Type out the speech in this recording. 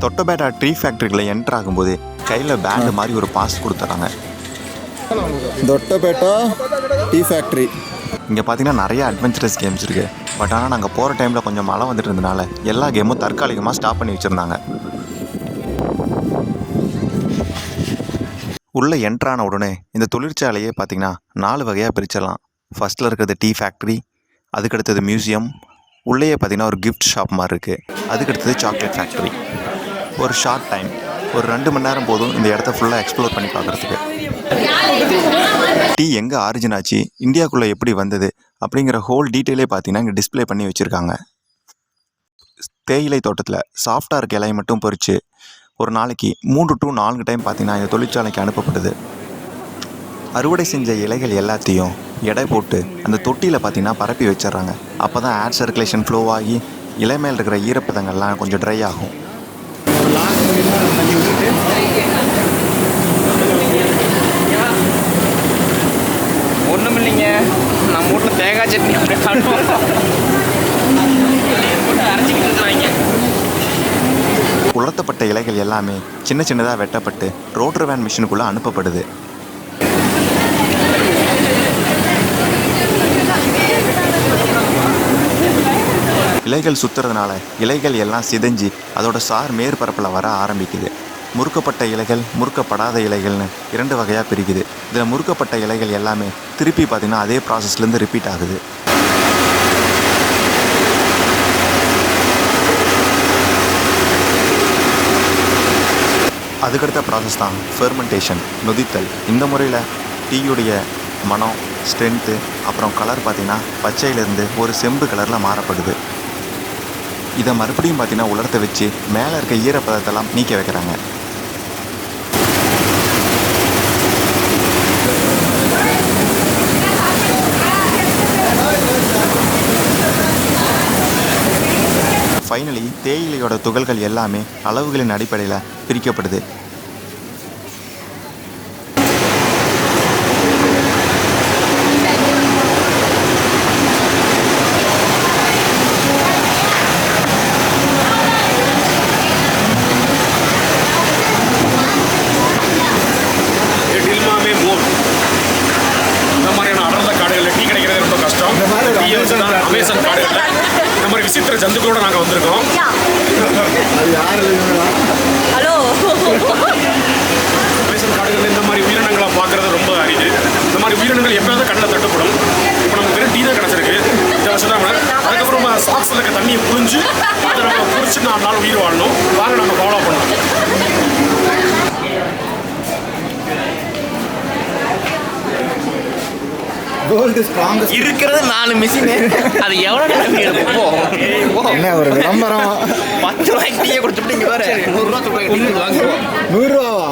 Doddabetta tree ஃபேக்ட்ரிகளை enter ஆகும்போது கையில் pant மாதிரி ஒரு பாஸ் கொடுத்துறாங்க. Doddabetta tea factory. இங்கே பார்த்தீங்கன்னா நிறைய அட்வென்ச்சரஸ் கேம்ஸ் இருக்குது. பட் ஆனால் நாங்கள் போகிற டைமில் கொஞ்சம் மழை வந்துட்டு இருந்தனால எல்லா கேமும் தற்காலிகமாக ஸ்டாப் பண்ணி வச்சுருந்தாங்க. உள்ளே என்ட்ரான உடனே இந்த தொழிற்சாலையே பார்த்திங்கன்னா 4 வகையாக பிரிச்சிடலாம். ஃபஸ்ட்டில் இருக்கிறது டீ ஃபேக்ட்ரி, அதுக்கடுத்தது மியூசியம், உள்ளேயே பார்த்திங்கன்னா ஒரு கிஃப்ட் ஷாப் மாதிரி இருக்குது. அதுக்கடுத்தது சாக்லேட் ஃபேக்ட்ரி. ஒரு ஷார்ட் டைம், ஒரு 2 மணி நேரம் போதும் இந்த இடத்த ஃபுல்லாக எக்ஸ்ப்ளோர் பண்ணி பார்க்குறதுக்கு. டீ எங்கே ஆரிஜின் ஆச்சு, இந்தியாவுக்குள்ளே எப்படி வந்தது அப்படிங்கிற ஹோல் டீட்டெயிலே பார்த்தீங்கன்னா இங்கே டிஸ்பிளே பண்ணி வச்சுருக்காங்க. தேயிலை தோட்டத்தில் சாஃப்டாக இருக்க இலையை மட்டும் பொறிச்சு ஒரு நாளைக்கு 3 to 4 டைம் பார்த்தீங்கன்னா இந்த தொழிற்சாலைக்கு அனுப்பப்படுது. அறுவடை செஞ்ச இலைகள் எல்லாத்தையும் எடை போட்டு அந்த தொட்டியில் பார்த்தீங்கன்னா பரப்பி வச்சிட்றாங்க. அப்போ தான் ஏர் சர்க்குலேஷன் ஃப்ளோ ஆகி இலை மேல் இருக்கிற ஈரப்பதங்கள்லாம் கொஞ்சம் ட்ரை ஆகும். ஒன்றும் இல்லைங்க, நம்ம வீட்டில் தேங்காய் சட்னி அரைச்சிக்கிட்டு இருக்கிறாங்க. உலர்த்தப்பட்ட இலைகள் எல்லாமே சின்ன சின்னதாக வெட்டப்பட்டு ரோட்டர் வேன் மிஷினுக்குள்ளே அனுப்பப்படுது. இலைகள் சுற்றுறதுனால இலைகள் எல்லாம் சிதைஞ்சு அதோட சார் மேற்பரப்பில் வர ஆரம்பிக்குது. முறுக்கப்பட்ட இலைகள், முறுக்கப்படாத இலைகள்னு 2 வகையாக பிரிக்குது. இதில் முறுக்கப்பட்ட இலைகள் எல்லாமே திருப்பி பார்த்திங்கன்னா அதே ப்ராசஸ்லேருந்து ரிப்பீட் ஆகுது. அதுக்கடுத்த ப்ராசஸ் தான் ஃபெர்மெண்டேஷன், நொதித்தல். இந்த முறையில் டீயுடைய மனம், ஸ்ட்ரென்த்து, அப்புறம் கலர் பார்த்திங்கன்னா பச்சையிலேருந்து ஒரு செம்பு கலரில் மாறப்படுது. இதை மறுபடியும் பார்த்திங்கன்னா உலர்த்த வச்சு மேலே இருக்க ஈரப்பதத்தெல்லாம் நீக்க வைக்கிறாங்க. ஃபைனலி தேயிலையோட துகள்கள் எல்லாமே அளவுகளின் அடிப்படையில் பிரிக்கப்படுது. அமேசான் காடுகளில் இந்த மாதிரி விசித்திர ஜந்துக்களோட நாங்கள் வந்திருக்கோம். ஹலோ, அமேசான் காடுகளில் இந்த மாதிரி உயிரினங்களை பார்க்குறது ரொம்ப அரிது. இந்த மாதிரி உயிரினங்கள் எப்போயாவது கண்ணில் தட்டுப்படும். இப்போ நமக்கு வெறும் டீ தான் கிடச்சிருக்கு. இதை சொன்னாங்க. அதுக்கப்புறம் நம்ம சாக்ஸில் இருக்க தண்ணியை புழிஞ்சு அதை நம்ம குடிச்சு 4 நாள் உயிர் வாழணும். வாங்க நம்ம ஃபாலோ பண்ணோம். இருக்கிறது 4 மிஷின். அது எவ்வளோ என்ன ஒரு விளம்பரம்? 10 ரூபாய்க்கு டீயை கொடுத்துட்டு இங்கே வேறு 100 ரூபா சொல்கிறாங்க. 100 ரூபாவா?